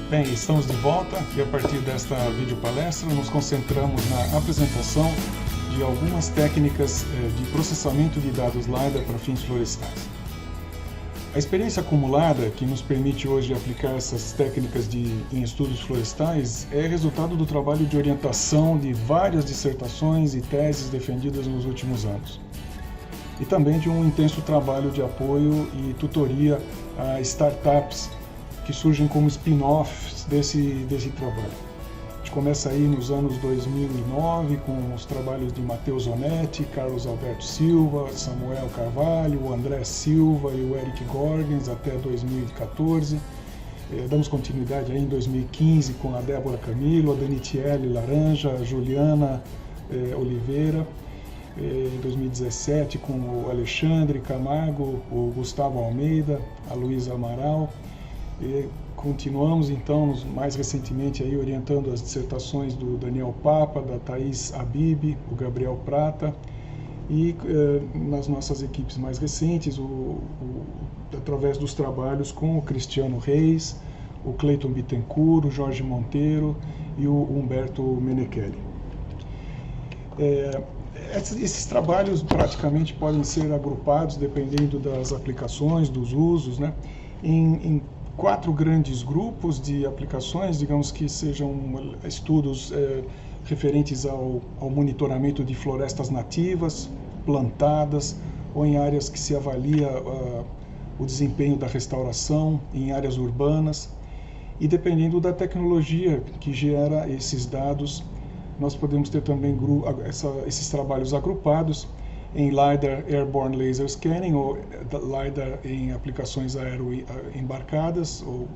Bem, estamos de volta e a partir desta videopalestra nos concentramos na apresentação de algumas técnicas de processamento de dados LiDAR para fins florestais. A experiência acumulada que nos permite hoje aplicar essas técnicas em estudos florestais é resultado do trabalho de orientação de várias dissertações e teses defendidas nos últimos anos. E também de um intenso trabalho de apoio e tutoria a startups que surgem como spin-offs desse trabalho. A gente começa aí nos anos 2009 com os trabalhos de Matheus Onetti, Carlos Alberto Silva, Samuel Carvalho, o André Silva e o Eric Gorgens até 2014. Damos continuidade aí em 2015 com a Débora Camilo, a Danitiele Laranja, a Juliana Oliveira. Em 2017 com o Alexandre Camargo, o Gustavo Almeida, a Luísa Amaral. E continuamos então, mais recentemente, aí, orientando as dissertações do Daniel Papa, da Thaís Habib, o Gabriel Prata, e nas nossas equipes mais recentes, através dos trabalhos com o Cristiano Reis, o Cleiton Bittencourt, o Jorge Monteiro e o Humberto Menechelli. Esses trabalhos praticamente podem ser agrupados, dependendo das aplicações, dos usos, né, em 4 grandes grupos de aplicações, digamos que sejam estudos referentes ao monitoramento de florestas nativas, plantadas, ou em áreas que se avalia o desempenho da restauração, em áreas urbanas, e dependendo da tecnologia que gera esses dados, nós podemos ter também esses trabalhos agrupados em LiDAR Airborne Laser Scanning, ou LiDAR em aplicações aeroembarcadas, ou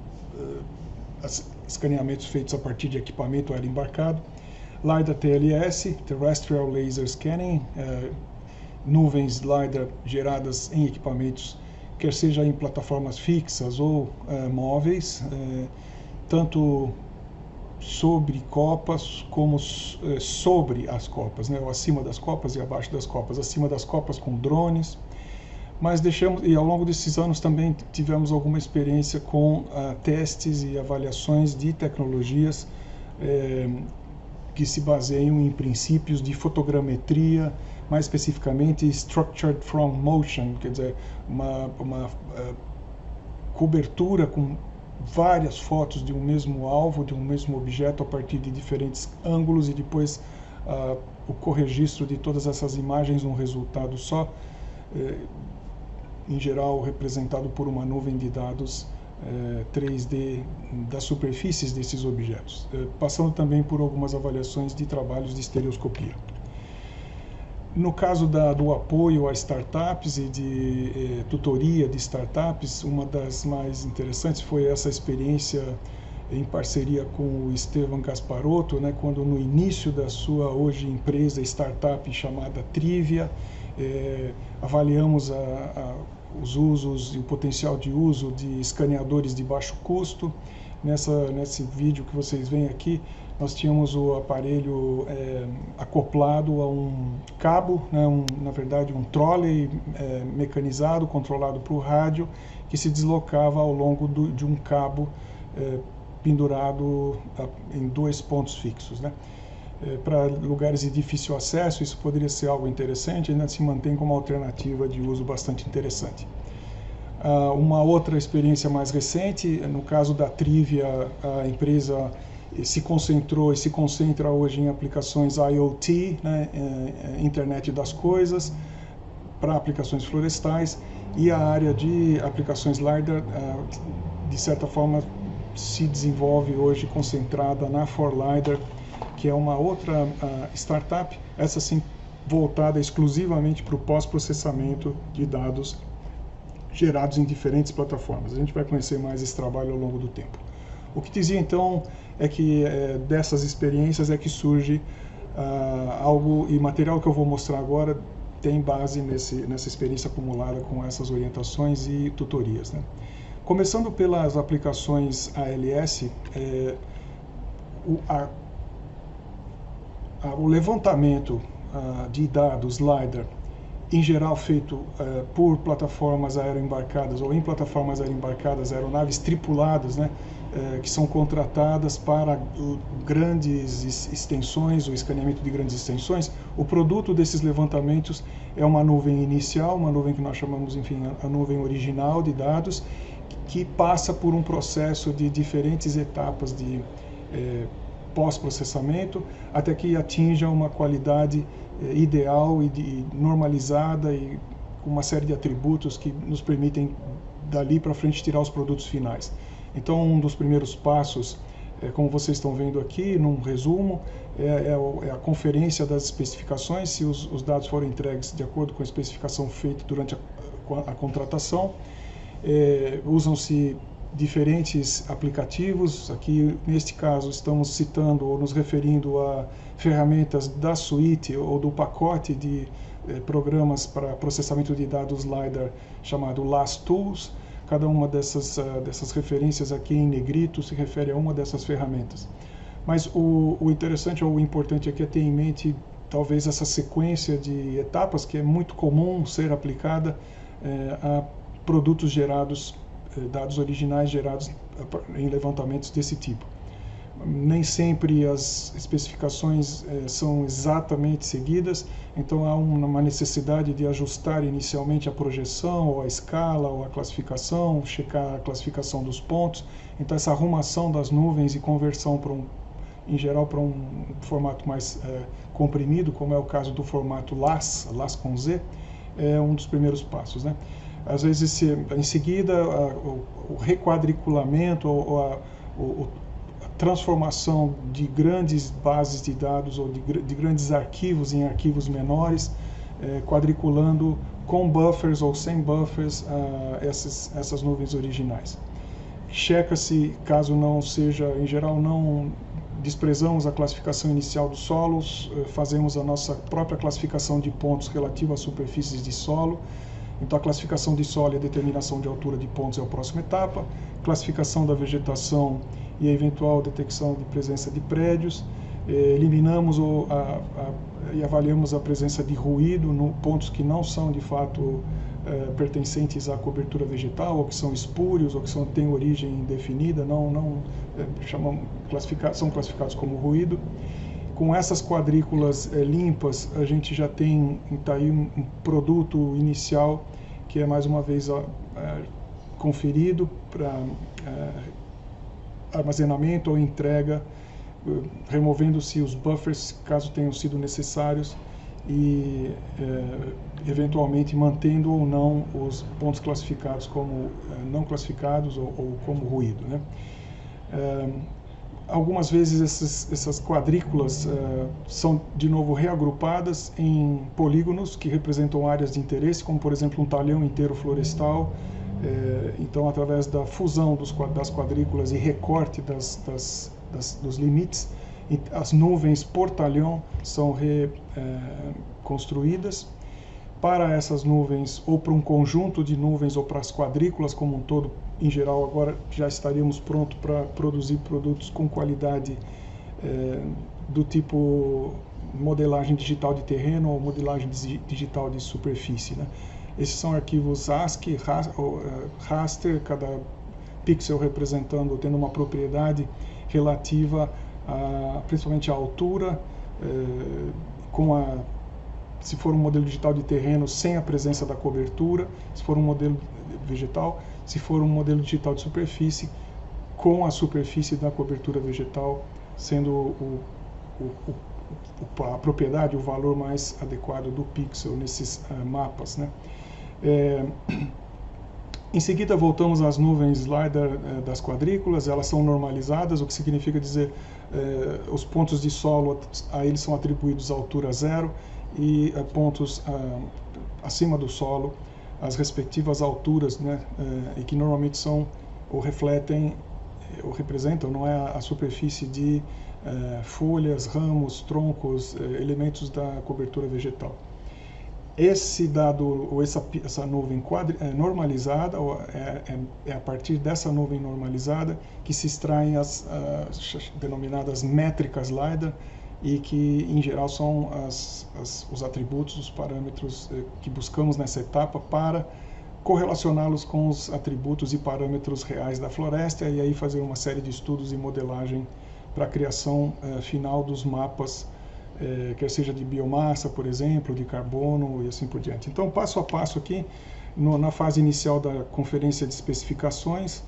escaneamentos feitos a partir de equipamento aeroembarcado, LiDAR TLS, Terrestrial Laser Scanning, nuvens LiDAR geradas em equipamentos, quer seja em plataformas fixas ou móveis, tanto sobre copas como sobre as copas, né? Ou acima das copas e abaixo das copas. Acima das copas com drones, mas e ao longo desses anos também tivemos alguma experiência com testes e avaliações de tecnologias que se baseiam em princípios de fotogrametria, mais especificamente Structured from Motion, quer dizer, uma cobertura com várias fotos de um mesmo alvo, de um mesmo objeto a partir de diferentes ângulos e depois o corregistro de todas essas imagens num resultado só, em geral representado por uma nuvem de dados 3D das superfícies desses objetos, passando também por algumas avaliações de trabalhos de estereoscopia. No caso do apoio a startups e de tutoria de startups, uma das mais interessantes foi essa experiência em parceria com o Esteban Gasparotto, né, quando no início da sua hoje empresa startup chamada Trivia, avaliamos os usos e o potencial de uso de escaneadores de baixo custo. Nesse vídeo que vocês veem aqui, nós tínhamos o aparelho acoplado a um cabo, né, na verdade um trolley mecanizado, controlado por rádio, que se deslocava ao longo de um cabo pendurado em 2 pontos fixos, né. Para lugares de difícil acesso, isso poderia ser algo interessante, ainda se mantém como alternativa de uso bastante interessante. Uma outra experiência mais recente, no caso da Trivia, a empresa se concentrou e se concentra hoje em aplicações IoT, né, Internet das Coisas, para aplicações florestais, e a área de aplicações LiDAR, de certa forma, se desenvolve hoje concentrada na 4Lidar, que é uma outra startup, essa sim voltada exclusivamente para o pós-processamento de dados gerados em diferentes plataformas. A gente vai conhecer mais esse trabalho ao longo do tempo. O que dizia então é que dessas experiências é que surge algo, e material que eu vou mostrar agora tem base nessa experiência acumulada com essas orientações e tutorias, né? Começando pelas aplicações ALS, o levantamento de dados LiDAR em geral feito por plataformas aeroembarcadas ou em plataformas aeroembarcadas, aeronaves tripuladas, né, que são contratadas para grandes extensões, o escaneamento de grandes extensões. O produto desses levantamentos é uma nuvem inicial, uma nuvem que nós chamamos, enfim, a nuvem original de dados, que passa por um processo de diferentes etapas de pós-processamento, até que atinja uma qualidade ideal e normalizada e com uma série de atributos que nos permitem, dali para frente, tirar os produtos finais. Então, um dos primeiros passos, como vocês estão vendo aqui, num resumo, é a conferência das especificações, se os dados forem entregues de acordo com a especificação feita durante a contratação. Usam-se diferentes aplicativos. Aqui, neste caso, estamos citando ou nos referindo a ferramentas da suíte ou do pacote de programas para processamento de dados LiDAR chamado LAS Tools. Cada uma dessas referências aqui em negrito se refere a uma dessas ferramentas. Mas o interessante ou o importante aqui é ter em mente talvez essa sequência de etapas que é muito comum ser aplicada a produtos gerados, dados originais gerados em levantamentos desse tipo. Nem sempre as especificações são exatamente seguidas, então há uma necessidade de ajustar inicialmente a projeção, ou a escala, ou a classificação, checar a classificação dos pontos. Então essa arrumação das nuvens e conversão em geral para um formato mais comprimido, como é o caso do formato LAS com Z, é um dos primeiros passos, né? Às vezes, em seguida, o requadriculamento ou a transformação de grandes bases de dados ou de grandes arquivos em arquivos menores, quadriculando com buffers ou sem buffers essas nuvens originais. Checa-se, caso não seja, em geral, não desprezamos a classificação inicial dos solos, fazemos a nossa própria classificação de pontos relativa às superfícies de solo. Então, a classificação de solo e a determinação de altura de pontos é a próxima etapa. Classificação da vegetação e a eventual detecção de presença de prédios. Eliminamos e avaliamos a presença de ruído no pontos que não são, de fato, pertencentes à cobertura vegetal, ou que são espúrios, ou que têm origem indefinida, são classificados como ruído. Com essas quadrículas limpas, a gente já tem aí um produto inicial que é mais uma vez conferido para armazenamento ou entrega, removendo-se os buffers caso tenham sido necessários e eventualmente mantendo ou não os pontos classificados como não classificados ou como ruído, né? Algumas vezes essas quadrículas são de novo reagrupadas em polígonos que representam áreas de interesse, como por exemplo um talhão inteiro florestal. Então, através da fusão das quadrículas e recorte dos limites, as nuvens por talhão são reconstruídas. Para essas nuvens, ou para um conjunto de nuvens, ou para as quadrículas como um todo, em geral, agora já estaríamos prontos para produzir produtos com qualidade do tipo modelagem digital de terreno ou modelagem digital de superfície, né? Esses são arquivos ASCII, raster, cada pixel representando, tendo uma propriedade relativa principalmente à altura, se for um modelo digital de terreno sem a presença da cobertura, se for um modelo vegetal, se for um modelo digital de superfície, com a superfície da cobertura vegetal sendo a propriedade, o valor mais adequado do pixel nesses mapas, né? Em seguida, voltamos às nuvens LiDAR das quadrículas. Elas são normalizadas, o que significa dizer os pontos de solo a eles são atribuídos a altura zero e pontos acima do solo as respectivas alturas, né, e que normalmente são ou refletem ou representam, não é a superfície de folhas, ramos, troncos, elementos da cobertura vegetal. Esse dado, ou essa nuvem normalizada, é a partir dessa nuvem normalizada que se extraem as denominadas métricas LiDAR, e que, em geral, são os atributos, os parâmetros que buscamos nessa etapa para correlacioná-los com os atributos e parâmetros reais da floresta e aí fazer uma série de estudos e modelagem para a criação final dos mapas, quer seja de biomassa, por exemplo, de carbono e assim por diante. Então, passo a passo aqui, na fase inicial da conferência de especificações,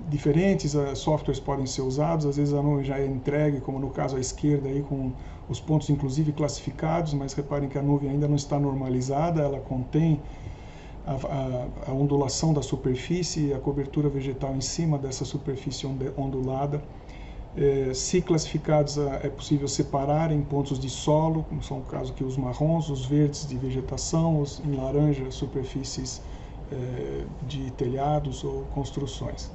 diferentes softwares podem ser usados, às vezes a nuvem já é entregue, como no caso à esquerda, aí, com os pontos inclusive classificados, mas reparem que a nuvem ainda não está normalizada, ela contém a ondulação da superfície e a cobertura vegetal em cima dessa superfície ondulada. Se classificados, é possível separar em pontos de solo, como são o caso aqui os marrons, os verdes de vegetação, os em laranja superfícies de telhados ou construções.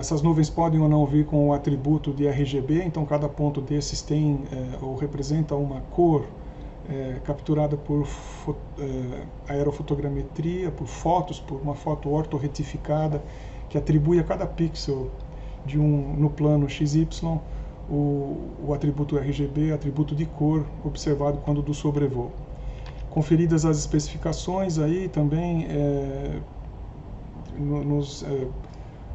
Essas nuvens podem ou não vir com o atributo de RGB, então cada ponto desses tem ou representa uma cor capturada por aerofotogrametria, por fotos, por uma foto ortorretificada que atribui a cada pixel no plano XY o atributo RGB, atributo de cor observado quando do sobrevoo. Conferidas as especificações, aí também nos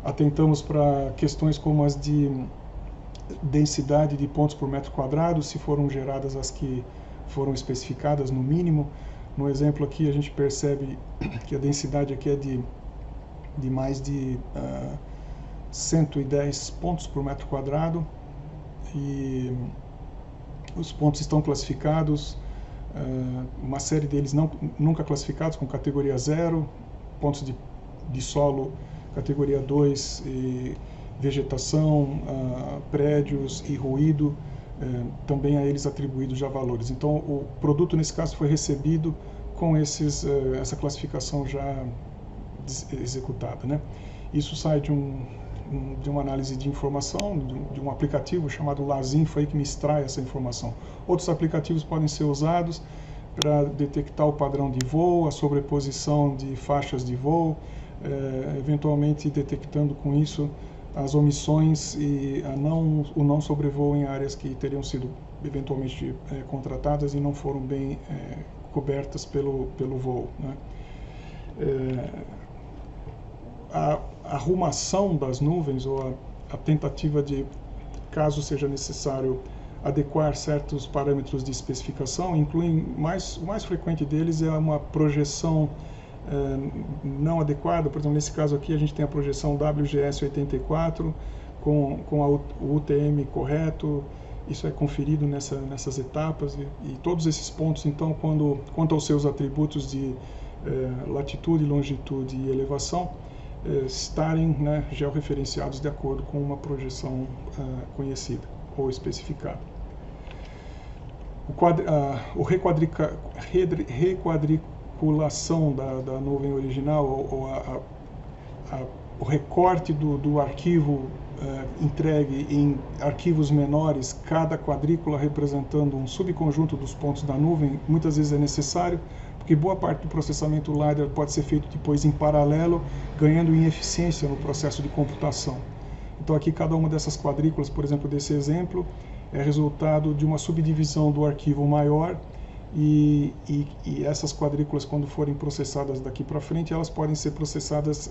atentamos para questões como as de densidade de pontos por metro quadrado, se foram geradas as que foram especificadas no mínimo. No exemplo aqui a gente percebe que a densidade aqui é de mais de 110 pontos por metro quadrado e os pontos estão classificados, uma série deles nunca classificados com categoria 0, pontos de solo categoria 2, e vegetação, prédios e ruído, também a eles atribuídos já valores. Então o produto nesse caso foi recebido com essa classificação já executada, né? Isso sai de uma análise de informação, de um aplicativo chamado Lazinfo aí, que me extrai essa informação. Outros aplicativos podem ser usados para detectar o padrão de voo, a sobreposição de faixas de voo, eventualmente detectando com isso as omissões e o não sobrevoo em áreas que teriam sido eventualmente contratadas e não foram bem cobertas pelo voo, né? A arrumação das nuvens ou a tentativa de, caso seja necessário, adequar certos parâmetros de especificação, incluem o mais frequente deles é uma projeção não adequada. Por exemplo, nesse caso aqui a gente tem a projeção WGS84 com o UTM correto. Isso é conferido nessas etapas e todos esses pontos, então, quanto aos seus atributos de latitude, longitude e elevação, estarem, né, georreferenciados de acordo com uma projeção conhecida ou especificada. O requadriculação da nuvem original, ou o recorte do arquivo entregue em arquivos menores, cada quadrícula representando um subconjunto dos pontos da nuvem, muitas vezes é necessário, porque boa parte do processamento LiDAR pode ser feito depois em paralelo, ganhando em eficiência no processo de computação. Então aqui cada uma dessas quadrículas, por exemplo, desse exemplo, é resultado de uma subdivisão do arquivo maior, e essas quadrículas, quando forem processadas daqui para frente, elas podem ser processadas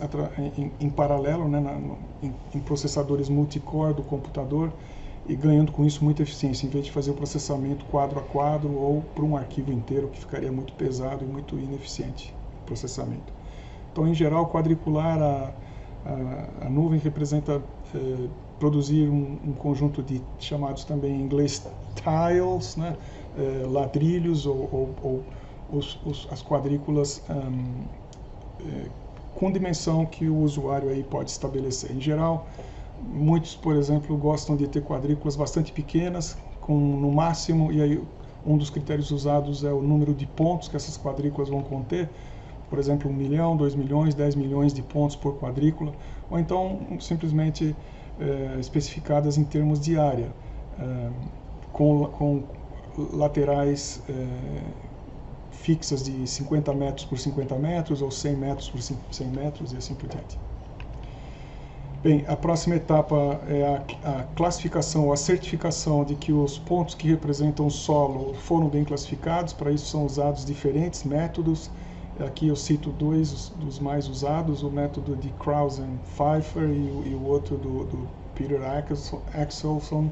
em paralelo, né, em processadores multicore do computador, e ganhando com isso muita eficiência, em vez de fazer o processamento quadro a quadro ou por um arquivo inteiro, que ficaria muito pesado e muito ineficiente o processamento. Então, em geral, quadricular a nuvem representa produzir um conjunto de chamados também em inglês tiles, né, ladrilhos ou as quadrículas com dimensão que o usuário aí pode estabelecer. Em geral, muitos, por exemplo, gostam de ter quadrículas bastante pequenas, no máximo, e aí um dos critérios usados é o número de pontos que essas quadrículas vão conter. Por exemplo, 1 milhão, 2 milhões, 10 milhões de pontos por quadrícula, ou então simplesmente especificadas em termos de área, com laterais fixas de 50 metros por 50 metros, ou 100 metros por 100 metros, e assim por diante. Bem, a próxima etapa é a classificação, a certificação de que os pontos que representam o solo foram bem classificados. Para isso são usados diferentes métodos. Aqui eu cito dois dos mais usados, o método de Krause e Pfeiffer e o outro do Peter Axelson,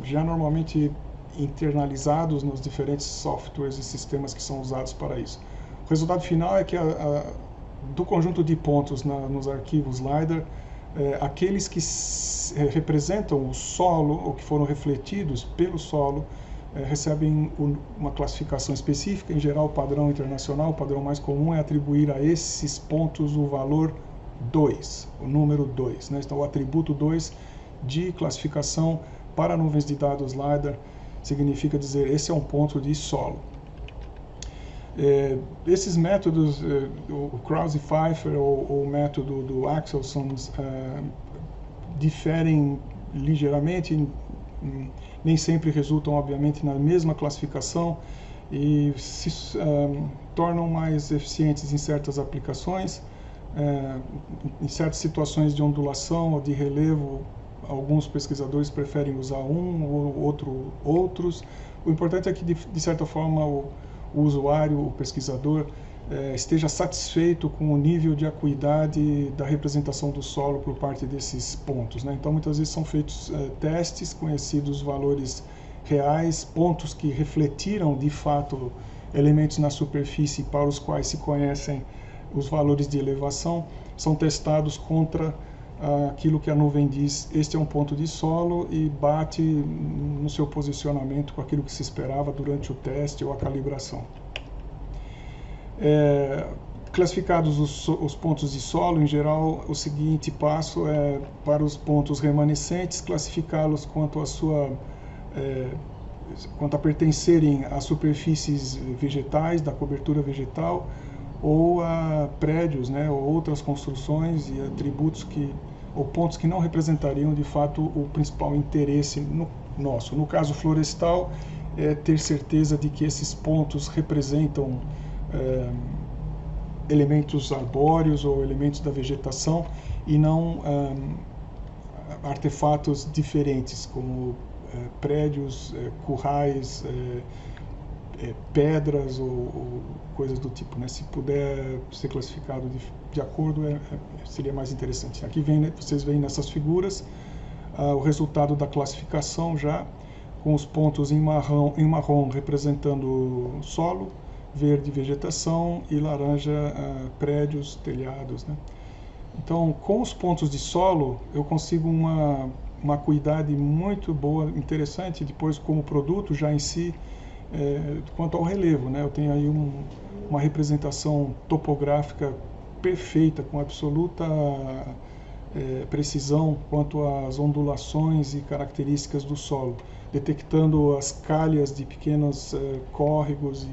já normalmente internalizados nos diferentes softwares e sistemas que são usados para isso. O resultado final é que do conjunto de pontos nos arquivos LiDAR, aqueles que representam o solo ou que foram refletidos pelo solo recebem uma classificação específica. Em geral, o padrão internacional, o padrão mais comum é atribuir a esses pontos o valor 2, o número 2, né? Então, o atributo 2 de classificação para nuvens de dados LiDAR significa dizer esse é um ponto de solo. Esses métodos, o Krause e Pfeiffer ou o método do Axelson, diferem ligeiramente, nem sempre resultam, obviamente, na mesma classificação e se tornam mais eficientes em certas aplicações. Em certas situações de ondulação ou de relevo, alguns pesquisadores preferem usar outros. O importante é que, de certa forma, o usuário, o pesquisador, esteja satisfeito com o nível de acuidade da representação do solo por parte desses pontos, né? Então, muitas vezes são feitos testes, conhecidos valores reais, pontos que refletiram, de fato, elementos na superfície para os quais se conhecem os valores de elevação, são testados contra aquilo que a nuvem diz, este é um ponto de solo, e bate no seu posicionamento com aquilo que se esperava durante o teste ou a calibração. Classificados os pontos de solo, em geral, o seguinte passo é, para os pontos remanescentes, classificá-los quanto a pertencerem a superfícies vegetais, da cobertura vegetal, ou a prédios, né, ou outras construções e atributos ou pontos que não representariam de fato o principal interesse nosso. No caso florestal, é ter certeza de que esses pontos representam elementos arbóreos ou elementos da vegetação e não artefatos diferentes, como prédios, currais, pedras ou coisas do tipo, né? Se puder ser classificado de acordo, seria mais interessante. Aqui vocês veem nessas figuras o resultado da classificação já, com os pontos em marrom representando solo, verde vegetação e laranja prédios, telhados, né? Então, com os pontos de solo, eu consigo uma acuidade muito boa, interessante, depois como produto já em si, quanto ao relevo, né? Eu tenho aí uma representação topográfica perfeita, com absoluta precisão quanto às ondulações e características do solo, detectando as calhas de pequenos córregos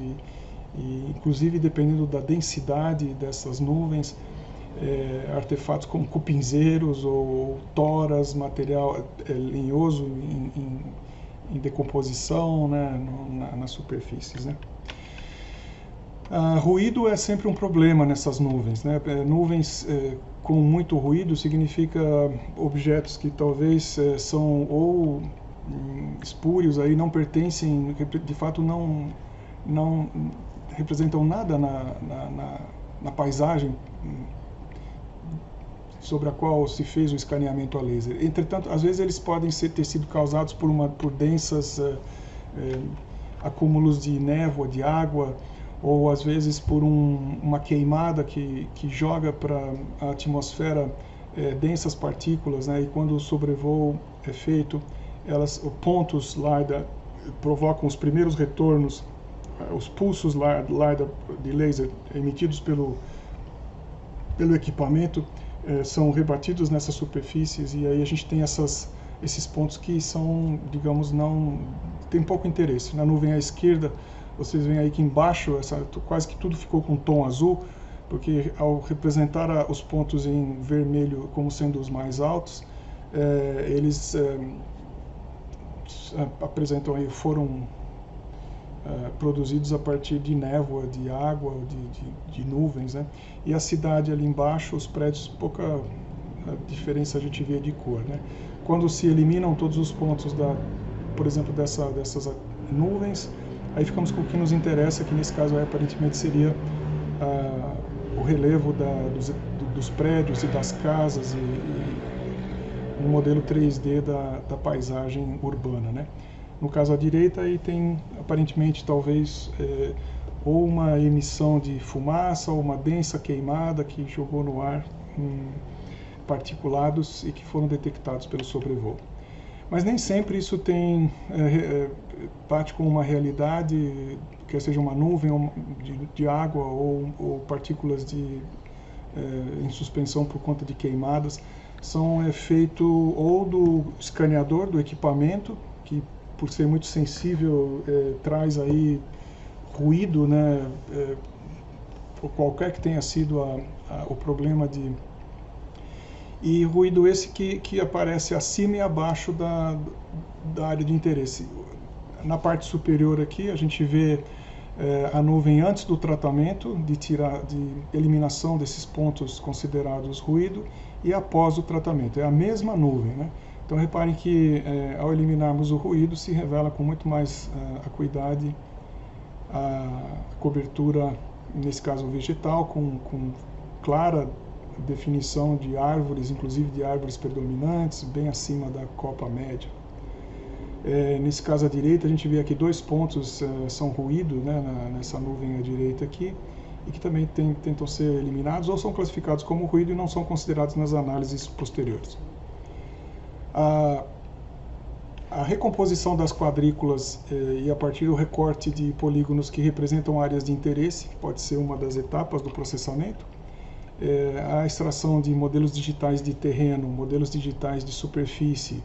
e inclusive dependendo da densidade dessas nuvens, artefatos como cupinzeiros ou toras, material lenhoso em decomposição, né, nas superfícies, né? Ruído é sempre um problema nessas nuvens, né? Nuvens com muito ruído significa objetos que talvez são ou espúrios, aí não pertencem, de fato não representam nada na paisagem sobre a qual se fez o escaneamento a laser. Entretanto, às vezes eles podem ter sido causados por densas acúmulos de névoa, de água, ou às vezes por uma queimada que joga para a atmosfera densas partículas, né? E quando o sobrevoo é feito, pontos LiDAR provocam os primeiros retornos, os pulsos LiDAR de laser emitidos pelo equipamento são rebatidos nessas superfícies, e aí a gente tem esses pontos que são, digamos, não tem pouco interesse. Na nuvem à esquerda, vocês veem aí que embaixo quase que tudo ficou com tom azul, porque ao representar os pontos em vermelho como sendo os mais altos, eles apresentam aí, foram produzidos a partir de névoa, de água, de nuvens, né? E a cidade ali embaixo, os prédios, pouca diferença a gente vê de cor, né? Quando se eliminam todos os pontos, por exemplo, dessas nuvens, aí ficamos com o que nos interessa, que nesse caso aparentemente seria o relevo dos prédios e das casas e um modelo 3D da paisagem urbana, né? No caso à direita, aí tem aparentemente talvez ou uma emissão de fumaça ou uma densa queimada que jogou no ar particulados e que foram detectados pelo sobrevoo. Mas nem sempre isso bate com uma realidade, quer seja uma nuvem de água ou partículas em suspensão por conta de queimadas. São efeito ou do escaneador do equipamento, que por ser muito sensível traz aí ruído, né, qualquer que tenha sido o problema e ruído esse que aparece acima e abaixo da área de interesse. Na parte superior aqui a gente vê a nuvem antes do tratamento, de eliminação desses pontos considerados ruído, e após o tratamento. É a mesma nuvem, né? Então reparem que ao eliminarmos o ruído se revela com muito mais acuidade a cobertura, nesse caso vegetal, com clara definição de árvores, inclusive de árvores predominantes, bem acima da copa média. Nesse caso à direita, a gente vê aqui 2 pontos são ruído, né, nessa nuvem à direita aqui, e que também tentam ser eliminados ou são classificados como ruído e não são considerados nas análises posteriores. A recomposição das quadrículas e a partir do recorte de polígonos que representam áreas de interesse pode ser uma das etapas do processamento. A extração de modelos digitais de terreno, modelos digitais de superfície,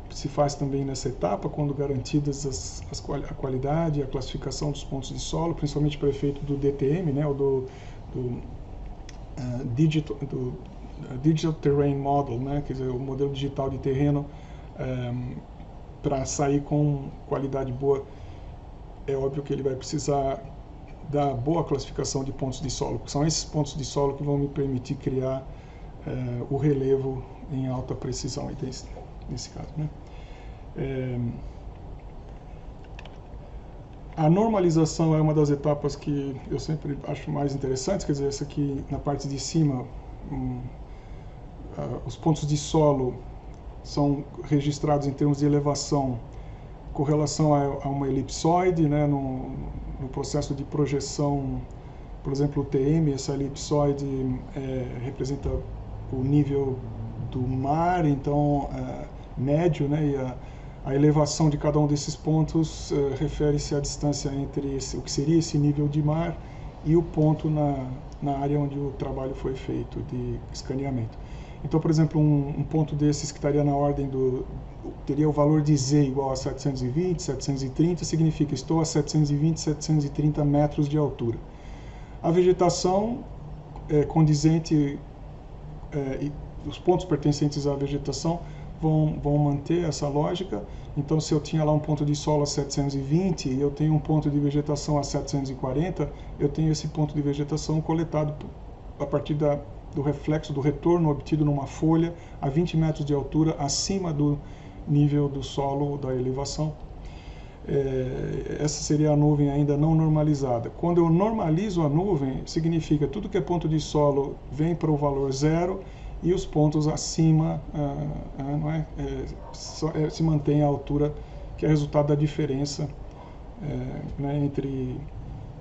se faz também nessa etapa, quando garantidas a qualidade e a classificação dos pontos de solo, principalmente para o efeito do DTM, né, ou do Digital Terrain Model, né, quer dizer, o modelo digital de terreno, para sair com qualidade boa. É óbvio que ele vai precisar da boa classificação de pontos de solo, porque são esses pontos de solo que vão me permitir criar o relevo em alta precisão, nesse caso, né? A normalização é uma das etapas que eu sempre acho mais interessantes, quer dizer, essa aqui na parte de cima, os pontos de solo são registrados em termos de elevação com relação a uma elipsoide, né, no processo de projeção, por exemplo, o TM, essa elipsoide representa o nível do mar, então médio, né, e a elevação de cada um desses pontos refere-se à distância entre o que seria esse nível de mar e o ponto na área onde o trabalho foi feito de escaneamento. Então, por exemplo, um ponto desses que estaria na ordem teria o valor de Z igual a 720, 730, significa estou a 720, 730 metros de altura. A vegetação condizente, os pontos pertencentes à vegetação vão manter essa lógica. Então, se eu tinha lá um ponto de solo a 720 e eu tenho um ponto de vegetação a 740, eu tenho esse ponto de vegetação coletado a partir do reflexo, do retorno obtido numa folha a 20 metros de altura acima do nível do solo, da elevação. Essa seria a nuvem ainda não normalizada. Quando eu normalizo a nuvem, significa tudo que é ponto de solo vem para o valor zero e os pontos acima se mantém a altura, que é resultado da diferença entre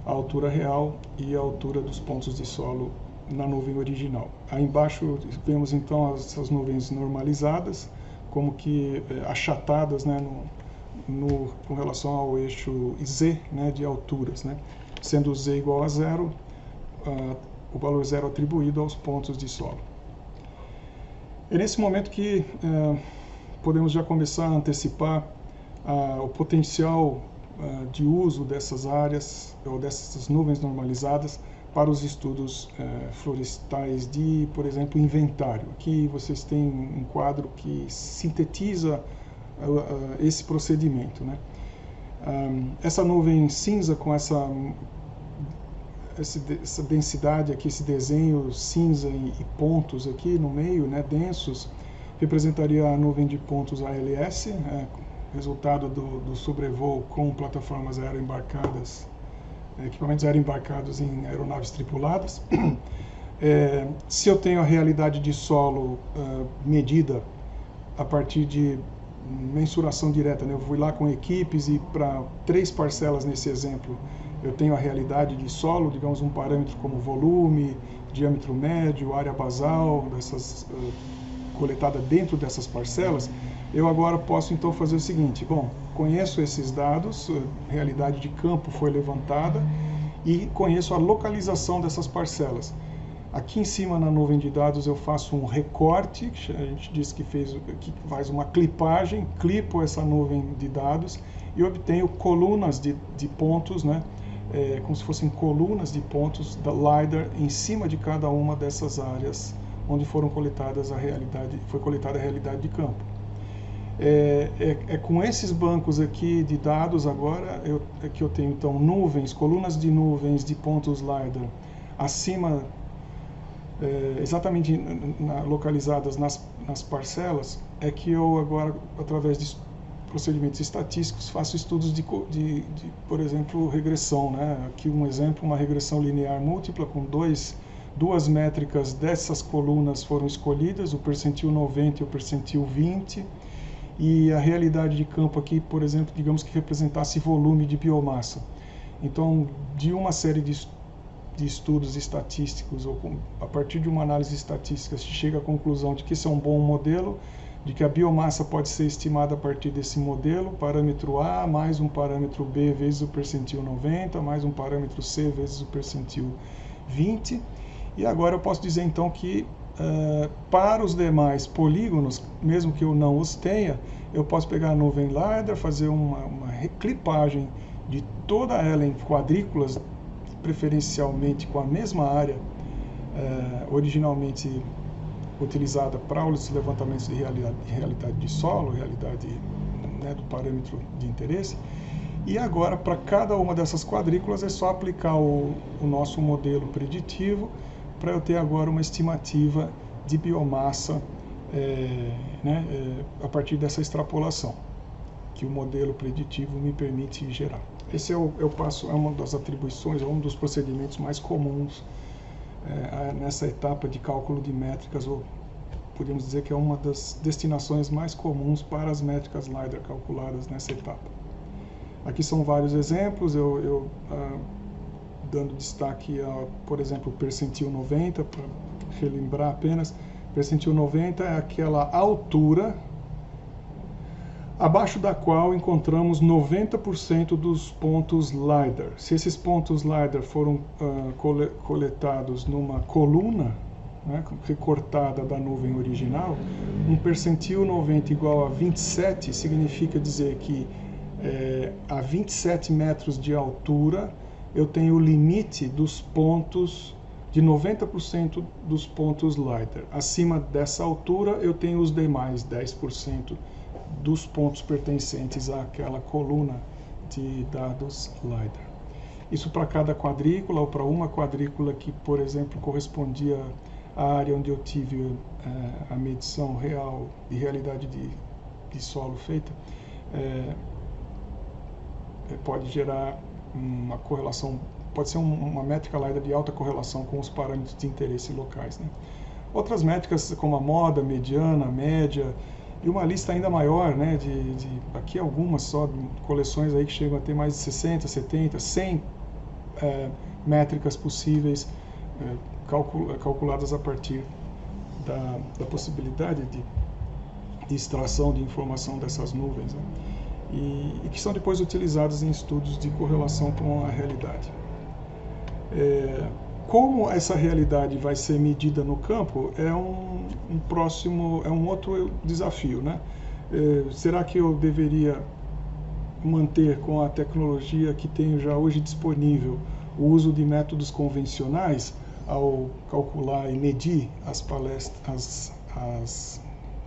a altura real e a altura dos pontos de solo na nuvem original. Aí embaixo vemos então essas nuvens normalizadas, como que achatadas, né, com relação ao eixo Z, né, de alturas, né, sendo Z igual a zero, o valor zero atribuído aos pontos de solo. É nesse momento que podemos já começar a antecipar o potencial de uso dessas áreas ou dessas nuvens normalizadas para os estudos florestais de, por exemplo, inventário. Aqui vocês têm um quadro que sintetiza esse procedimento, né? Essa nuvem cinza com essa essa densidade aqui, esse desenho cinza e pontos aqui no meio, né, densos, representaria a nuvem de pontos ALS, resultado do sobrevoo com plataformas aeroembarcadas, equipamentos aeroembarcados em aeronaves tripuladas. Se eu tenho a realidade de solo medida a partir de mensuração direta, né? Eu fui lá com equipes e para 3 parcelas nesse exemplo eu tenho a realidade de solo, digamos um parâmetro como volume, diâmetro médio, área basal, coletada dentro dessas parcelas. Eu agora posso então fazer o seguinte: bom, conheço esses dados, a realidade de campo foi levantada e conheço a localização dessas parcelas. Aqui em cima na nuvem de dados eu faço um recorte, a gente diz que faz uma clipagem, clipo essa nuvem de dados e obtenho colunas de pontos, né? Como se fossem colunas de pontos da LiDAR em cima de cada uma dessas áreas onde foi coletada a realidade de campo. Com esses bancos aqui de dados agora que eu tenho então colunas de nuvens de pontos LiDAR acima, exatamente localizadas nas parcelas, que eu agora, através de procedimentos estatísticos, faço estudos de por exemplo, regressão, né? Aqui um exemplo, uma regressão linear múltipla com duas métricas dessas colunas foram escolhidas, o percentil 90 e o percentil 20, e a realidade de campo aqui, por exemplo, digamos que representasse volume de biomassa. Então, de uma série de estudos estatísticos, ou a partir de uma análise estatística, se chega à conclusão de que esse é um bom modelo, de que a biomassa pode ser estimada a partir desse modelo, parâmetro A mais um parâmetro B vezes o percentil 90, mais um parâmetro C vezes o percentil 20. E agora eu posso dizer então que para os demais polígonos, mesmo que eu não os tenha, eu posso pegar a nuvem LiDAR, fazer uma reclipagem de toda ela em quadrículas, preferencialmente com a mesma área originalmente utilizada para os levantamentos de realidade de solo, realidade, né, do parâmetro de interesse. E agora, para cada uma dessas quadrículas, é só aplicar o nosso modelo preditivo para eu ter agora uma estimativa de biomassa a partir dessa extrapolação que o modelo preditivo me permite gerar. Esse é uma das atribuições, é um dos procedimentos mais comuns nessa etapa de cálculo de métricas, ou podemos dizer que é uma das destinações mais comuns para as métricas LiDAR calculadas nessa etapa. Aqui são vários exemplos, eu dando destaque a, por exemplo, o percentil 90, para relembrar apenas. Percentil 90 é aquela altura abaixo da qual encontramos 90% dos pontos LiDAR. Se esses pontos LiDAR foram coletados numa coluna, né, recortada da nuvem original, um percentil 90 igual a 27 significa dizer que a 27 metros de altura eu tenho o limite dos pontos, de 90% dos pontos LiDAR. Acima dessa altura eu tenho os demais 10% dos pontos pertencentes àquela coluna de dados LiDAR. Isso para cada quadrícula, ou para uma quadrícula que, por exemplo, correspondia à área onde eu tive a medição real de realidade de solo feita, pode gerar uma correlação, pode ser uma métrica LiDAR de alta correlação com os parâmetros de interesse locais, né? Outras métricas como a moda, mediana, média, e uma lista ainda maior, né, aqui algumas só, coleções aí que chegam a ter mais de 60, 70, 100 métricas possíveis calculadas a partir da possibilidade de extração de informação dessas nuvens, né, e que são depois utilizadas em estudos de correlação com a realidade. Como essa realidade vai ser medida no campo é um outro desafio, né? Será que eu deveria manter com a tecnologia que tenho já hoje disponível o uso de métodos convencionais ao calcular e medir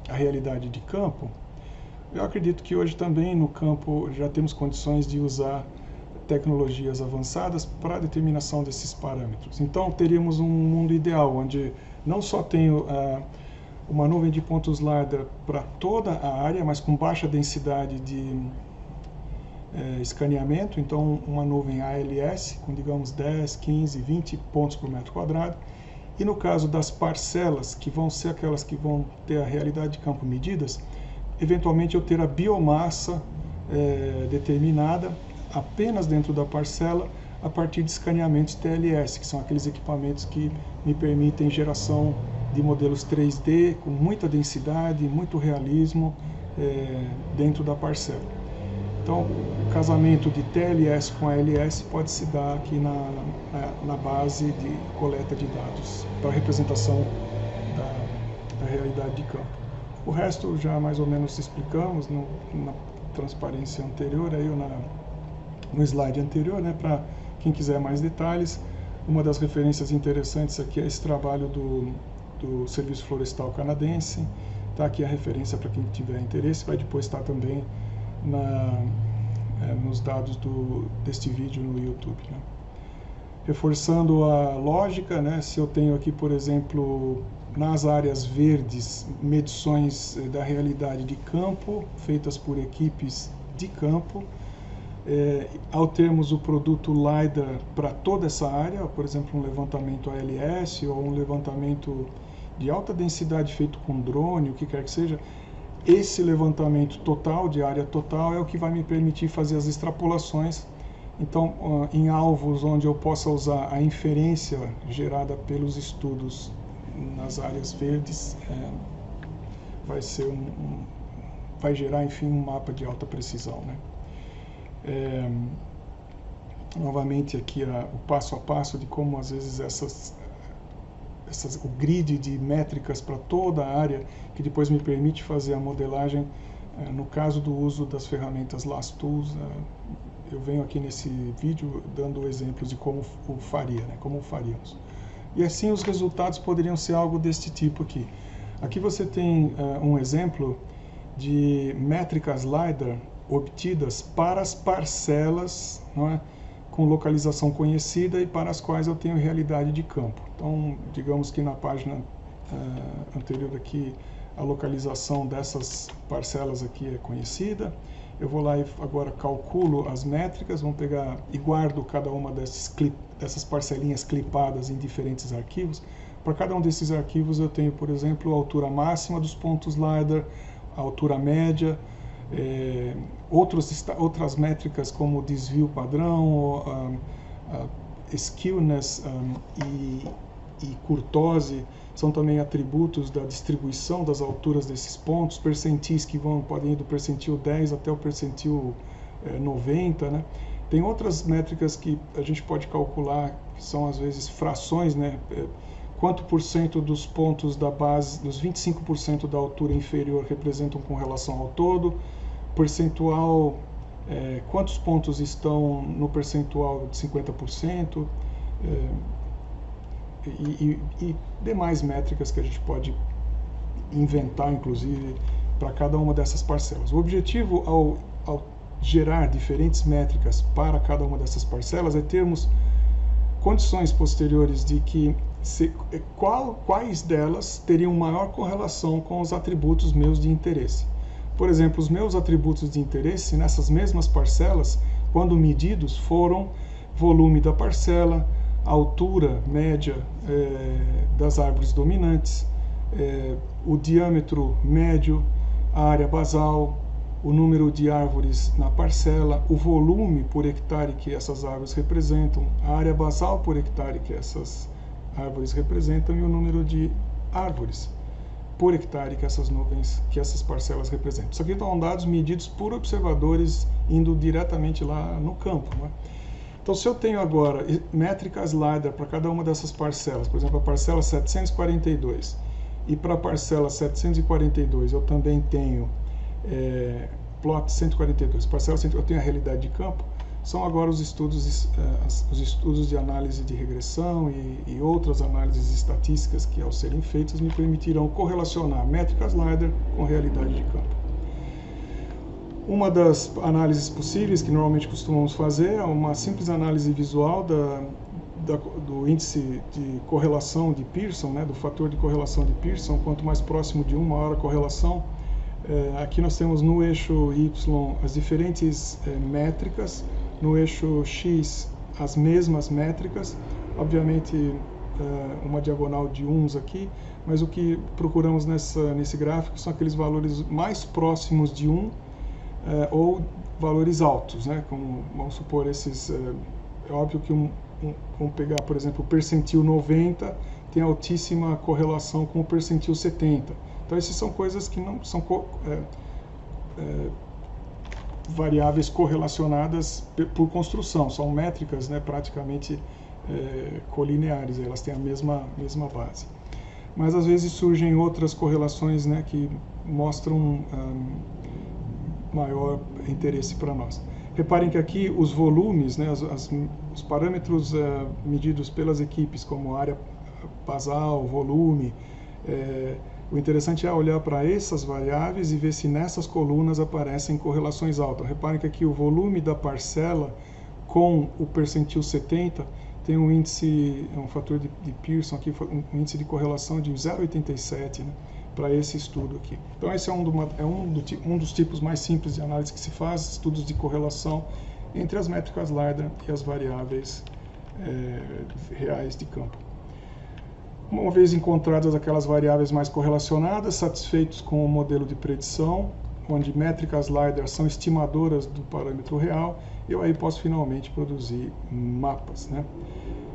a realidade de campo? Eu acredito que hoje também no campo já temos condições de usar tecnologias avançadas para a determinação desses parâmetros. Então, teríamos um mundo ideal, onde não só tenho uma nuvem de pontos LiDAR para toda a área, mas com baixa densidade de escaneamento, então uma nuvem ALS, com digamos 10, 15, 20 pontos por metro quadrado. E no caso das parcelas, que vão ser aquelas que vão ter a realidade de campo medidas, eventualmente eu ter a biomassa determinada apenas dentro da parcela a partir de escaneamentos TLS, que são aqueles equipamentos que me permitem geração de modelos 3D com muita densidade, muito realismo dentro da parcela. Então, o casamento de TLS com ALS pode se dar aqui na base de coleta de dados para representação da realidade de campo. O resto já mais ou menos explicamos na transparência anterior, aí, no slide anterior, né, para quem quiser mais detalhes. Uma das referências interessantes aqui é esse trabalho do Serviço Florestal Canadense. Está aqui a referência para quem tiver interesse, vai depois estar também nos dados deste vídeo no YouTube, né? Reforçando a lógica, né, se eu tenho aqui, por exemplo, nas áreas verdes, medições da realidade de campo, feitas por equipes de campo, ao termos o produto LiDAR para toda essa área, por exemplo, um levantamento ALS ou um levantamento de alta densidade feito com drone, o que quer que seja, esse levantamento total, de área total, é o que vai me permitir fazer as extrapolações. Então, em alvos onde eu possa usar a inferência gerada pelos estudos nas áreas verdes, vai gerar, enfim, um mapa de alta precisão, né? Novamente aqui o passo a passo de como às vezes o grid de métricas para toda a área, que depois me permite fazer a modelagem. No caso do uso das ferramentas LASTools, eu venho aqui nesse vídeo dando exemplos de como faria, né? Como faríamos. E assim os resultados poderiam ser algo deste tipo aqui. Aqui você tem um exemplo de métricas LiDAR obtidas para as parcelas, não é, com localização conhecida e para as quais eu tenho realidade de campo. Então, digamos que na página anterior aqui, a localização dessas parcelas aqui é conhecida. Eu vou lá e agora calculo as métricas, vamos pegar e guardo cada uma dessas parcelinhas clipadas em diferentes arquivos. Para cada um desses arquivos eu tenho, por exemplo, a altura máxima dos pontos LiDAR, a altura média, outras métricas como desvio padrão, skewness e kurtose, são também atributos da distribuição das alturas desses pontos, percentis que podem ir do percentil 10 até o percentil 90, né? Tem outras métricas que a gente pode calcular, que são às vezes frações, né? Quanto por cento dos pontos da base, dos 25% da altura inferior representam com relação ao todo, percentual, quantos pontos estão no percentual de 50%, e demais métricas que a gente pode inventar, inclusive, para cada uma dessas parcelas. O objetivo, ao gerar diferentes métricas para cada uma dessas parcelas, é termos condições posteriores de que quais delas teriam maior correlação com os atributos meus de interesse. Por exemplo, os meus atributos de interesse nessas mesmas parcelas, quando medidos, foram volume da parcela, a altura média das árvores dominantes, o diâmetro médio, a área basal, o número de árvores na parcela, o volume por hectare que essas árvores representam, a área basal por hectare que essas árvores representam e o número de árvores por hectare que essas parcelas representam. Isso aqui são dados medidos por observadores indo diretamente lá no campo, né? Então, se eu tenho agora métricas LiDAR para cada uma dessas parcelas, por exemplo, a parcela 742, e para a parcela 742 eu também tenho plot 142, parcela 100, eu tenho a realidade de campo, são agora os estudos de análise de regressão e outras análises estatísticas que, ao serem feitas, me permitirão correlacionar métricas LiDAR com realidade de campo. Uma das análises possíveis que normalmente costumamos fazer é uma simples análise visual do índice de correlação de Pearson, né, do fator de correlação de Pearson. Quanto mais próximo de 1, maior a correlação. Aqui nós temos no eixo Y as diferentes métricas, no eixo X as mesmas métricas, obviamente uma diagonal de uns aqui, mas o que procuramos nesse gráfico são aqueles valores mais próximos de 1 ou valores altos, né? Como, vamos supor, esses, é óbvio que vamos pegar, por exemplo, o percentil 90 tem altíssima correlação com o percentil 70. Então, essas são coisas que não são variáveis correlacionadas por construção, são métricas, né, praticamente colineares, elas têm a mesma base. Mas às vezes surgem outras correlações, né, que mostram maior interesse para nós. Reparem que aqui os volumes, né, os parâmetros medidos pelas equipes, como área basal, volume, o interessante é olhar para essas variáveis e ver se nessas colunas aparecem correlações altas. Reparem que aqui o volume da parcela com o percentil 70 tem um índice, um fator de Pearson aqui, um índice de correlação de 0,87, né, para esse estudo aqui. Então esse é um dos tipos mais simples de análise que se faz, estudos de correlação entre as métricas LiDAR e as variáveis reais de campo. Uma vez encontradas aquelas variáveis mais correlacionadas, satisfeitos com o modelo de predição, onde métricas LiDAR são estimadoras do parâmetro real, eu aí posso finalmente produzir mapas, né?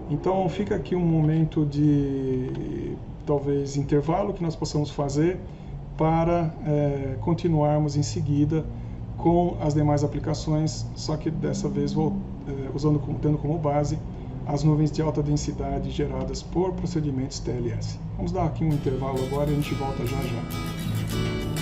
Então fica aqui um momento de talvez intervalo que nós possamos fazer para continuarmos em seguida com as demais aplicações, só que dessa vez tendo como base as nuvens de alta densidade geradas por procedimentos TLS. Vamos dar aqui um intervalo agora e a gente volta já já.